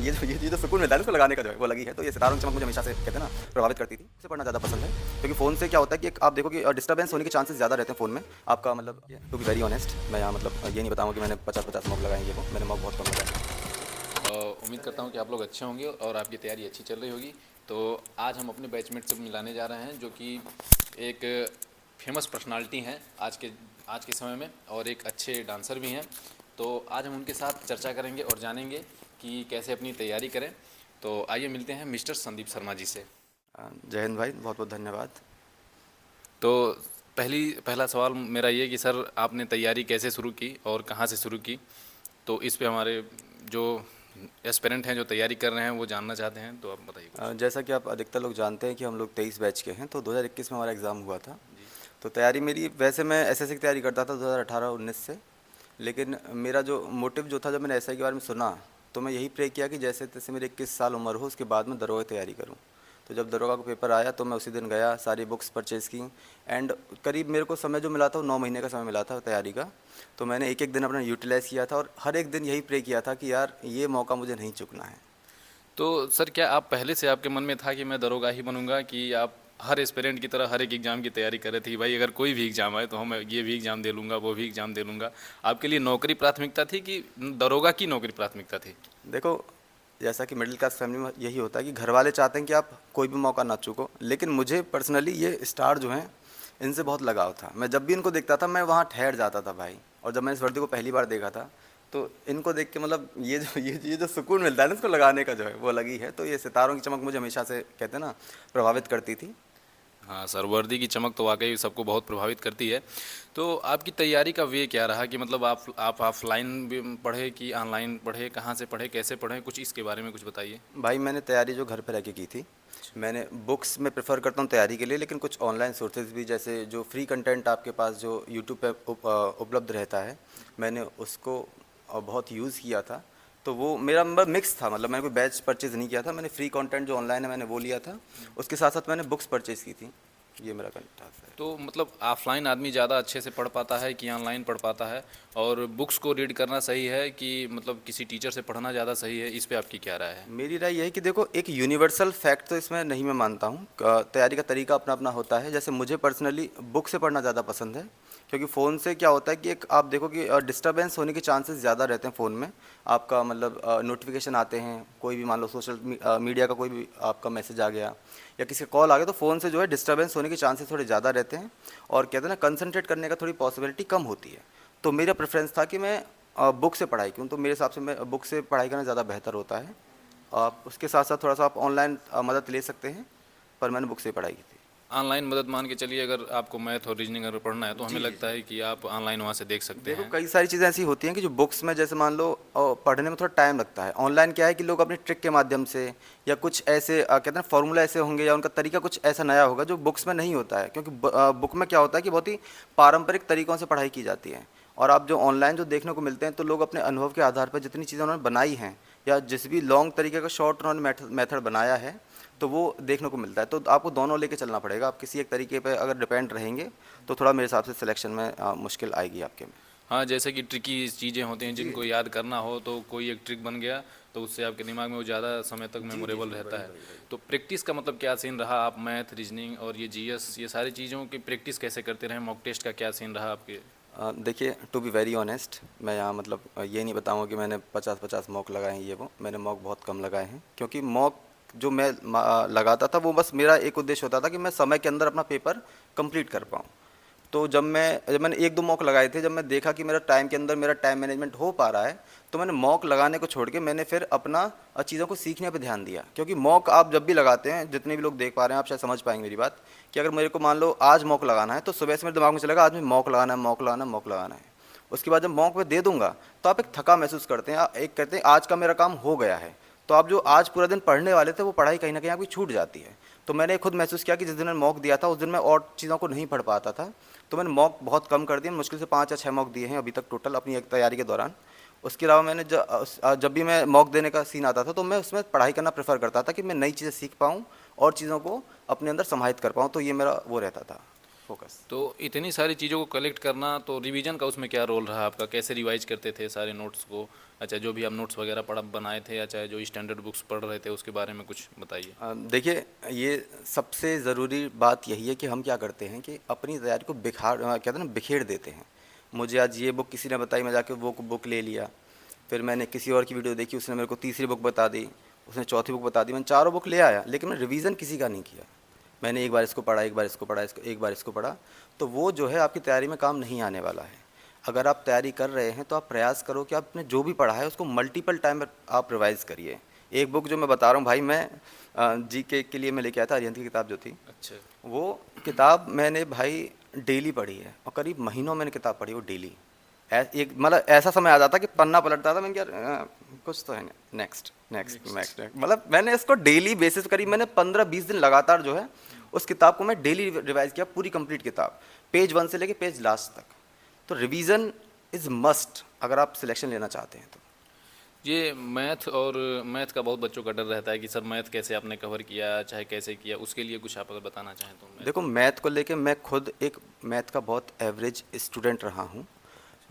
ये जो सुकून मिलता है ना उसको लगाने का जो है वो लगी है। तो ये सितारों की चमक मुझे हमेशा से कहते हैं ना प्रभावित करती थी। उसे पढ़ना ज़्यादा पसंद है क्योंकि फ़ोन से क्या होता है कि एक आप देखो कि डिस्टर्बेंस होने के चांसेस ज़्यादा रहते हैं फ़ोन में। आपका मतलब टू बी वेरी ऑनेस्ट मैं यहाँ मतलब ये नहीं बताऊँगा कि मैंने 50-50 मॉक लगाए ये वो, मैंने मॉक बहुत कम लगाए। उम्मीद करता हूँ कि आप लोग अच्छे होंगे और आपकी तैयारी अच्छी चल रही होगी। तो आज हम अपने बैचमेट से मिलाने जा रहे हैं जो कि एक फेमस पर्सनालिटी हैं आज के समय में और एक अच्छे डांसर भी हैं। तो आज हम उनके साथ चर्चा करेंगे और जानेंगे कि कैसे अपनी तैयारी करें। तो आइए मिलते हैं मिस्टर संदीप शर्मा जी से। जय हिंद भाई, बहुत बहुत धन्यवाद। तो पहला सवाल मेरा ये कि सर आपने तैयारी कैसे शुरू की और कहाँ से शुरू की? तो इस पे हमारे जो एस्पिरेंट हैं जो तैयारी कर रहे हैं वो जानना चाहते हैं, तो आप बताइए कुछ। जैसा कि आप अधिकतर लोग जानते हैं कि हम लोग 23 बैच के हैं, तो 2021 में हमारा एग्ज़ाम हुआ था। जी। तो तैयारी मेरी वैसे मैं एसएससी की तैयारी करता था 2018-19 से, लेकिन मेरा जो मोटिव जो था जब मैंने एसआई के बारे में सुना तो मैं यही प्रे किया कि जैसे तैसे मेरे 21 साल उम्र हो उसके बाद मैं दरोगा की तैयारी करूं। तो जब दरोगा का पेपर आया तो मैं उसी दिन गया, सारी बुक्स परचेज़ की एंड करीब मेरे को समय जो मिला था वो 9 महीने का समय मिला था तैयारी का। तो मैंने एक एक दिन अपना यूटिलाइज़ किया था और हर एक दिन यही प्रे किया था कि यार ये मौका मुझे नहीं चुकना है। तो सर क्या आप पहले से आपके मन में था कि मैं दरोगा ही बनूंगा, कि आप हर एस्पिरेंट की तरह हर एक एग्ज़ाम की तैयारी कर रहे थे कि भाई अगर कोई भी एग्ज़ाम आए तो हम ये भी एग्ज़ाम दे लूँगा वो भी एग्ज़ाम दे लूँगा? आपके लिए नौकरी प्राथमिकता थी कि दरोगा की नौकरी प्राथमिकता थी? देखो, जैसा कि मिडिल क्लास फैमिली में यही होता है कि घर वाले चाहते हैं कि आप कोई भी मौका ना चूको, लेकिन मुझे पर्सनली ये स्टार जो हैं इनसे बहुत लगाव था। मैं जब भी इनको देखता था मैं वहाँ ठहर जाता था भाई। और जब मैंने इस वर्दी को पहली बार देखा था तो इनको देख के मतलब ये जो सुकून मिलता है ना इसको लगाने का जो है वो लगी है। तो ये सितारों की चमक मुझे हमेशा से कहते हैं ना प्रभावित करती थी। हाँ सर, वर्दी की चमक तो वाकई सबको बहुत प्रभावित करती है। तो आपकी तैयारी का वे क्या रहा कि मतलब आप ऑफलाइन भी पढ़े कि ऑनलाइन पढ़े, कहाँ से पढ़े, कैसे पढ़े, कुछ इसके बारे में कुछ बताइए। भाई मैंने तैयारी जो घर पे रह के की थी, मैंने बुक्स में प्रेफर करता हूँ तैयारी के लिए, लेकिन कुछ ऑनलाइन सोर्सेज भी जैसे जो फ्री कंटेंट आपके पास जो यूट्यूब पे उपलब्ध रहता है, मैंने उसको बहुत यूज़ किया था। तो वो मेरा मिक्स था, मतलब मैंने कोई बैच परचेज़ नहीं किया था, मैंने फ्री कंटेंट जो ऑनलाइन है मैंने वो लिया था। उसके साथ साथ मैंने बुक्स परचेज़ की थी। ये मेरा कंटेंट है। तो मतलब ऑफलाइन आदमी ज़्यादा अच्छे से पढ़ पाता है कि ऑनलाइन पढ़ पाता है? और बुक्स को रीड करना सही है कि मतलब किसी टीचर से पढ़ना ज़्यादा सही है? इस पे आपकी क्या राय है? मेरी राय यही है कि देखो एक यूनिवर्सल फैक्ट तो इसमें नहीं मैं मानता हूँ। तैयारी का तरीका अपना अपना होता है। जैसे मुझे पर्सनली बुक से पढ़ना ज़्यादा पसंद है क्योंकि फ़ोन से क्या होता है कि एक आप देखो कि डिस्टर्बेंस होने के चांसेस ज़्यादा रहते हैं फ़ोन में। आपका मतलब नोटिफिकेशन आते हैं, कोई भी मान लो सोशल मीडिया का कोई भी आपका मैसेज आ गया या किसी का कॉल आ गया तो फ़ोन से जो है डिस्टर्बेंस होने के चांसेस थोड़े ज़्यादा रहते हैं और कहते हैं ना कंसंट्रेट करने का थोड़ी पॉसिबिलिटी कम होती है। तो मेरा प्रेफरेंस था कि मैं बुक से पढ़ाई करूँ, तो मेरे हिसाब से मैं बुक से पढ़ाई करना ज़्यादा बेहतर होता है। आप उसके साथ साथ थोड़ा सा आप ऑनलाइन मदद ले सकते हैं, पर मैंने बुक से ही पढ़ाई की थी। ऑनलाइन मदद मान के चलिए, अगर आपको मैथ और रीजनिंग अगर पढ़ना है तो हमें जी जी लगता जी। है कि आप ऑनलाइन वहाँ से देख सकते देखो हैं। कई सारी चीज़ें ऐसी होती हैं कि जो बुक्स में जैसे मान लो पढ़ने में थोड़ा टाइम लगता है। ऑनलाइन क्या है कि लोग अपनी ट्रिक के माध्यम से या कुछ ऐसे कहते हैं फॉर्मूला ऐसे होंगे या उनका तरीका कुछ ऐसा नया होगा जो बुक्स में नहीं होता है, क्योंकि बुक में क्या होता है कि बहुत ही पारंपरिक तरीक़ों से पढ़ाई की जाती है। और आप जो ऑनलाइन जो देखने को मिलते हैं तो लोग अपने अनुभव के आधार पर जितनी चीज़ें उन्होंने बनाई हैं या जिस भी लॉन्ग तरीके का शॉर्ट उन्होंने मेथड बनाया है तो वो देखने को मिलता है। तो आपको दोनों लेके चलना पड़ेगा। आप किसी एक तरीके पे अगर डिपेंड रहेंगे तो थोड़ा मेरे हिसाब से सिलेक्शन में मुश्किल आएगी आपके में। हाँ, जैसे कि ट्रिकी चीज़ें होती हैं जी जिनको जी याद करना हो तो कोई एक ट्रिक बन गया तो उससे आपके दिमाग में वो ज़्यादा समय तक जी जी मेमोरेबल जी रहता वही है। वही वही। तो प्रैक्टिस का मतलब क्या सीन रहा? आप मैथ, रीजनिंग और ये जीएस, ये सारी चीज़ों की प्रैक्टिस कैसे करते रहे? मॉक टेस्ट का क्या सीन रहा आपके? देखिए टू बी वेरी ऑनेस्ट मैं यहाँ मतलब ये नहीं बताऊँगा कि मैंने 50-50 मॉक लगाए हैं ये वो, मैंने मॉक बहुत कम लगाए हैं क्योंकि मॉक जो मैं लगाता था वो बस मेरा एक उद्देश्य होता था कि मैं समय के अंदर अपना पेपर कंप्लीट कर पाऊँ। तो जब मैंने 1-2 मॉक लगाए थे, जब मैं देखा कि मेरा टाइम के अंदर मेरा टाइम मैनेजमेंट हो पा रहा है, तो मैंने मॉक लगाने को छोड़ के मैंने फिर अपना चीज़ों को सीखने पे ध्यान दिया। क्योंकि मॉक आप जब भी लगाते हैं, जितने भी लोग देख पा रहे हैं, आप शायद समझ पाएँगे मेरी बात, कि अगर मेरे को मान लो आज मॉक लगाना है, तो सुबह से मेरे दिमाग में चलेगा आज मुझे मॉक लगाना है, मॉक लगाना है, मॉक लगाना है। उसके बाद जब मॉक मैं दे दूँगा, तो आप एक थका महसूस करते हैं, एक कहते हैं आज का मेरा काम हो गया है। तो आप जो आज पूरा दिन पढ़ने वाले थे, वो पढ़ाई कहीं न कहीं आपकी छूट जाती है। तो मैंने खुद महसूस किया कि जिस दिन मैंने मॉक दिया था, उस दिन मैं और चीज़ों को नहीं पढ़ पाता था। तो मैंने मॉक बहुत कम कर दिए, मुश्किल से 5 या 6 मॉक दिए हैं अभी तक टोटल अपनी एक तैयारी के दौरान। उसके अलावा मैंने जब भी मैं मॉक देने का सीन आता था तो मैं उसमें पढ़ाई करना प्रेफ़र करता था कि मैं नई चीज़ें सीख पाऊँ और चीज़ों को अपने अंदर समाहित कर पाऊँ, तो ये मेरा वो रहता था। फोकस। तो इतनी सारी चीज़ों को कलेक्ट करना, तो रिवीजन का उसमें क्या रोल रहा आपका? कैसे रिवाइज करते थे सारे नोट्स को? अच्छा, जो भी आप नोट्स वगैरह बनाए थे, या चाहे जो स्टैंडर्ड बुक्स पढ़ रहे थे, उसके बारे में कुछ बताइए। देखिए, ये सबसे ज़रूरी बात यही है कि हम क्या करते हैं कि अपनी तैयारी को कहते हैं ना, बिखेर देते हैं। मुझे आज ये बुक किसी ने बताई, मैं जाके वो बुक ले लिया। फिर मैंने किसी और की वीडियो देखी, उसने मेरे को तीसरी बुक बता दी, उसने चौथी बुक बता दी, मैंने चारों बुक ले आया, लेकिन मैं रिवीजन किसी का नहीं किया। मैंने एक बार इसको पढ़ा, एक बार इसको पढ़ा, एक बार इसको पढ़ा, तो वो जो है आपकी तैयारी में काम नहीं आने वाला है। अगर आप तैयारी कर रहे हैं तो आप प्रयास करो कि आपने जो भी पढ़ा है उसको मल्टीपल टाइम आप रिवाइज़ करिए। एक बुक जो मैं बता रहा हूँ भाई, मैं जीके के लिए मैं लेके आया था, अरिहंत की किताब जो थी, अच्छा। वो किताब मैंने भाई डेली पढ़ी है, और करीब महीनों मैंने किताब पढ़ी वो डेली। एक मतलब ऐसा समय आ जाता कि पन्ना पलटता था, मैंने क्या कुछ तो है, नेक्स्ट नेक्स्ट नेक्स्ट, मतलब मैंने इसको डेली बेसिस करीब मैंने 15-20 दिन लगातार जो है उस किताब को मैं डेली रिवाइज किया, पूरी कंप्लीट किताब, पेज 1 से लेके पेज लास्ट तक। तो रिवीजन इज़ मस्ट अगर आप सिलेक्शन लेना चाहते हैं तो। ये मैथ का बहुत बच्चों का डर रहता है कि सर मैथ कैसे आपने कवर किया, चाहे कैसे किया, उसके लिए कुछ आप अगर बताना चाहें तो। देखो, मैथ को लेके मैं खुद एक मैथ का बहुत एवरेज स्टूडेंट रहा हूँ।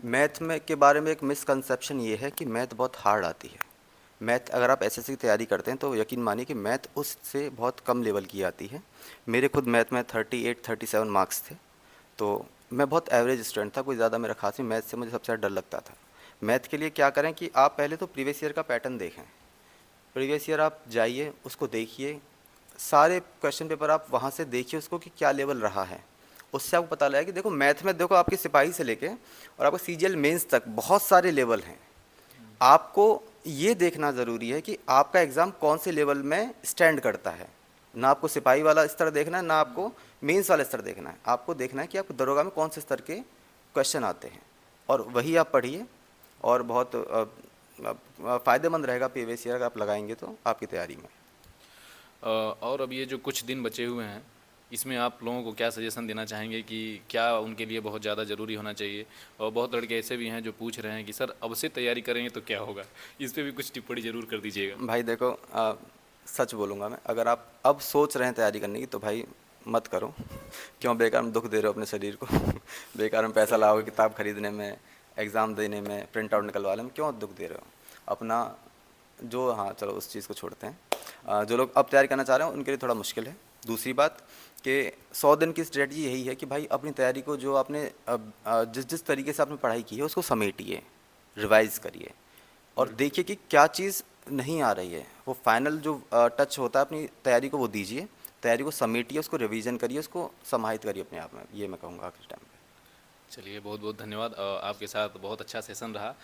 मैथ में के बारे में एक मिसकंसेप्शन ये है कि मैथ बहुत हार्ड आती है। मैथ अगर आप एसएससी की तैयारी करते हैं तो यकीन मानिए कि मैथ उससे बहुत कम लेवल की आती है। मेरे खुद मैथ में 38-37 मार्क्स थे, तो मैं बहुत एवरेज स्टूडेंट था, कोई ज़्यादा मेरा खास नहीं। मैथ से मुझे सबसे ज़्यादा डर लगता था। मैथ के लिए क्या करें कि आप पहले तो प्रीवियस ईयर का पैटर्न देखें। प्रीवियस ईयर आप जाइए, उसको देखिए, सारे क्वेश्चन पेपर आप वहाँ से देखिए उसको कि क्या लेवल रहा है। उससे आपको पता लगेगा कि देखो मैथ में देखो आपकी सिपाही से लेके और आपको सीजीएल मेंस तक बहुत सारे लेवल हैं। आपको ये देखना ज़रूरी है कि आपका एग्ज़ाम कौन से लेवल में स्टैंड करता है। ना आपको सिपाही वाला स्तर देखना है, ना आपको मेंस वाला स्तर देखना है। आपको देखना है कि आपको दरोगा में कौन से स्तर के क्वेश्चन आते हैं, और वही आप पढ़िए, और बहुत फ़ायदेमंद रहेगा प्रीवियस ईयर अगर आप लगाएंगे तो आपकी तैयारी में। और अब ये जो कुछ दिन बचे हुए हैं, इसमें आप लोगों को क्या सजेशन देना चाहेंगे कि क्या उनके लिए बहुत ज़्यादा ज़रूरी होना चाहिए? और बहुत लड़के ऐसे भी हैं जो पूछ रहे हैं कि सर अब से तैयारी करेंगे तो क्या होगा? इस पे भी कुछ टिप्पणी ज़रूर कर दीजिएगा। भाई देखो, सच बोलूँगा मैं, अगर आप अब सोच रहे हैं तैयारी करने की तो भाई मत करो। क्यों बेकार में दुख दे रहे हो अपने शरीर को। बेकार में पैसा लाओगे किताब खरीदने में, एग्ज़ाम देने में, प्रिंट आउट निकलवाने में, क्यों दुख दे रहे हो अपना? जो, हाँ चलो उस चीज़ को छोड़ते हैं। जो लोग अब तैयारी करना चाह रहे हैं उनके लिए थोड़ा मुश्किल है। दूसरी बात कि 100 दिन की स्ट्रेटजी यही है कि भाई अपनी तैयारी को, जो आपने जिस जिस तरीके से आपने पढ़ाई की है उसको समेटिए, रिवाइज़ करिए, और देखिए कि क्या चीज़ नहीं आ रही है। वो फाइनल जो टच होता है अपनी तैयारी को वो दीजिए, तैयारी को समेटिए, उसको रिवीजन करिए, उसको समाहित करिए अपने आप में। ये मैं कहूँगा आखिर टाइम पे। चलिए, बहुत बहुत धन्यवाद। आपके साथ बहुत अच्छा सेशन रहा।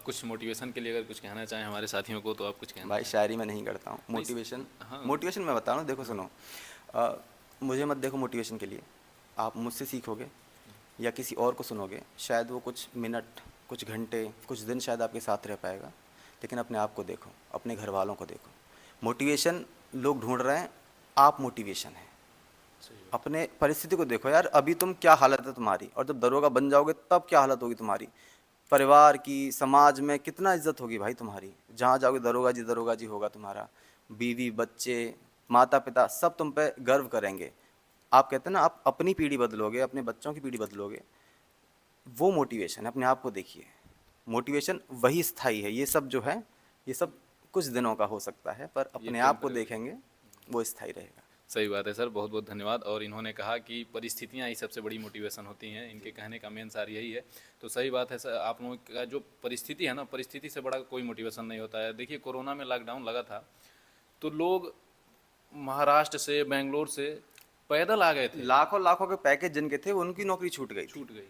कुछ मोटिवेशन के लिए अगर कुछ कहना चाहें हमारे साथियों को, तो आप कुछ कहना भाई चाहें? शायरी मैं नहीं करता हूँ, मोटिवेशन। हाँ। मोटिवेशन मैं बता रहा हूँ, देखो सुनो, मुझे मत देखो मोटिवेशन के लिए। आप मुझसे सीखोगे या किसी और को सुनोगे, शायद वो कुछ मिनट, कुछ घंटे, कुछ दिन शायद आपके साथ रह पाएगा, लेकिन अपने आप को देखो, अपने घर वालों को देखो। मोटिवेशन लोग ढूंढ रहे हैं, आप मोटिवेशन है। अपने परिस्थिति को देखो यार, अभी तुम क्या हालत है तुम्हारी, और जब दरोगा बन जाओगे तब क्या हालत होगी तुम्हारी, परिवार की, समाज में कितना इज्जत होगी भाई तुम्हारी। जहाँ जाओगे दरोगा जी होगा तुम्हारा। बीवी, बच्चे, माता पिता सब तुम पे गर्व करेंगे। आप कहते हैं ना, आप अपनी पीढ़ी बदलोगे, अपने बच्चों की पीढ़ी बदलोगे, वो मोटिवेशन है। अपने आप को देखिए, मोटिवेशन वही स्थायी है। ये सब जो है, ये सब कुछ दिनों का हो सकता है, पर ये अपने आप को टेम्परेरी। देखेंगे वो स्थायी रहेगा। सही बात है सर, बहुत बहुत धन्यवाद। और इन्होंने कहा कि परिस्थितियाँ ही सबसे बड़ी मोटिवेशन होती हैं, इनके कहने का मेन सार यही है। तो सही बात है सर, आप लोगों का जो परिस्थिति है ना, परिस्थिति से बड़ा कोई मोटिवेशन नहीं होता है। देखिए, कोरोना में लॉकडाउन लगा था, तो लोग महाराष्ट्र से, बेंगलोर से पैदल आ गए थे। लाखों लाखों के पैकेज जिनके थे उनकी नौकरी छूट गई थी। छूट गई।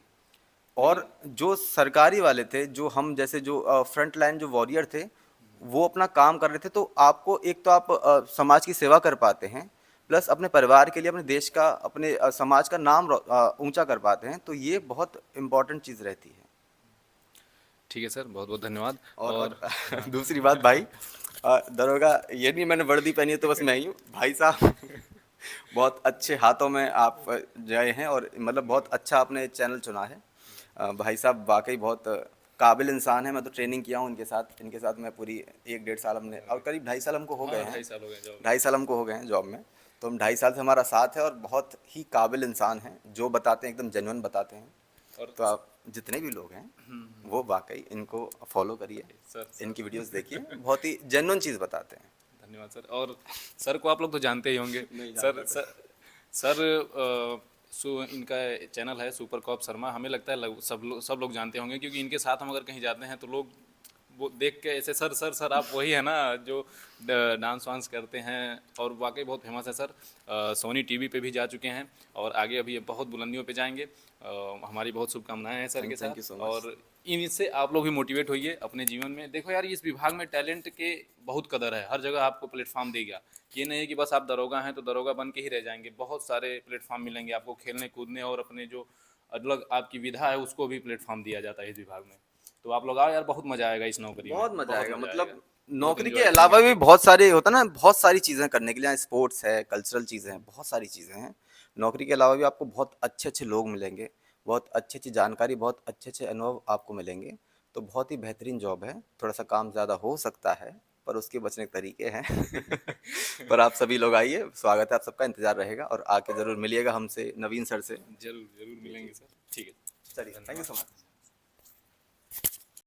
और जो सरकारी वाले थे, जो हम जैसे जो फ्रंट लाइन जो वॉरियर थे, वो अपना काम कर रहे थे। तो आपको एक तो आप समाज की सेवा कर पाते हैं, प्लस अपने परिवार के लिए, अपने देश का, अपने समाज का नाम ऊंचा कर पाते हैं। तो ये बहुत इम्पोर्टेंट चीज़ रहती है। ठीक है सर, बहुत बहुत धन्यवाद। और दूसरी बात भाई, दरोगा ये नहीं मैंने वर्दी पहनी है तो बस मैं ही हूँ भाई साहब। बहुत अच्छे हाथों में आप गए हैं, और मतलब बहुत अच्छा आपने चैनल चुना है। भाई साहब वाकई बहुत काबिल इंसान है। मैं तो ट्रेनिंग किया हूँ इनके साथ मैं पूरी 1-1.5 साल हमने, और करीब 2.5 साल हमको हो गए हाँ, हैं। 2.5 साल हो गए जॉब। 2.5 साल हमको हो गए हैं जॉब में। तो हम 2.5 साल से हमारा साथ है और बहुत ही काबिल इंसान हैं, जो बताते हैं एकदम जेन्युइन बताते हैं। और तो आप जितने भी लोग हैं वो वाकई इनको फॉलो करिए, सर इनकी वीडियोस देखिए, बहुत ही जेन्युइन चीज़ बताते हैं। धन्यवाद सर। और सर को आप लोग तो जानते ही होंगे। सर इनका चैनल है सुपर कॉप शर्मा, हमें लगता है सब लोग जानते होंगे, क्योंकि इनके साथ हम अगर कहीं जाते हैं तो लोग वो देख के ऐसे सर सर सर आप वही है ना जो डांस वांस करते हैं, और वाकई बहुत फेमस है सर। सोनी टीवी पे भी जा चुके हैं और आगे अभी ये बहुत बुलंदियों पे जाएंगे। हमारी बहुत शुभकामनाएं हैं सर के थैंक यू साथ। So much. और इनसे आप लोग भी मोटिवेट होइए अपने जीवन में। देखो यार, इस विभाग में टैलेंट के बहुत कदर है, हर जगह आपको प्लेटफॉर्म देगा। ये नहीं है कि बस आप दरोगा हैं तो दरोगा बन के ही रह जाएंगे, बहुत सारे प्लेटफॉर्म मिलेंगे आपको खेलने कूदने, और अपने जो अलग आपकी विधा है उसको भी प्लेटफॉर्म दिया जाता है इस विभाग में। तो आप लोग आओ यार, बहुत मज़ा आएगा इस नौकरी में, बहुत मजा आएगा, मज़ा मतलब आएगा। बहुत नौकरी के एंजॉय करेंगे अलावा आप भी लोग। बहुत सारे होता ना, बहुत सारी चीज़ें करने के लिए, स्पोर्ट्स है, कल्चरल चीज़ें हैं, बहुत सारी चीज़ें हैं। नौकरी के अलावा भी आपको बहुत अच्छे अच्छे लोग मिलेंगे, बहुत अच्छी अच्छी जानकारी, बहुत अच्छे अच्छे अनुभव आपको मिलेंगे। तो बहुत ही बेहतरीन जॉब है। थोड़ा सा काम ज़्यादा हो सकता है, पर उसके बचने के तरीके हैं। पर आप सभी लोग आइए, स्वागत है, आप सबका इंतजार रहेगा, और आके ज़रूर मिलिएगा हमसे, नवीन सर से। जरूर जरूर मिलेंगे सर। ठीक है। चलिए, थैंक यू सो मच।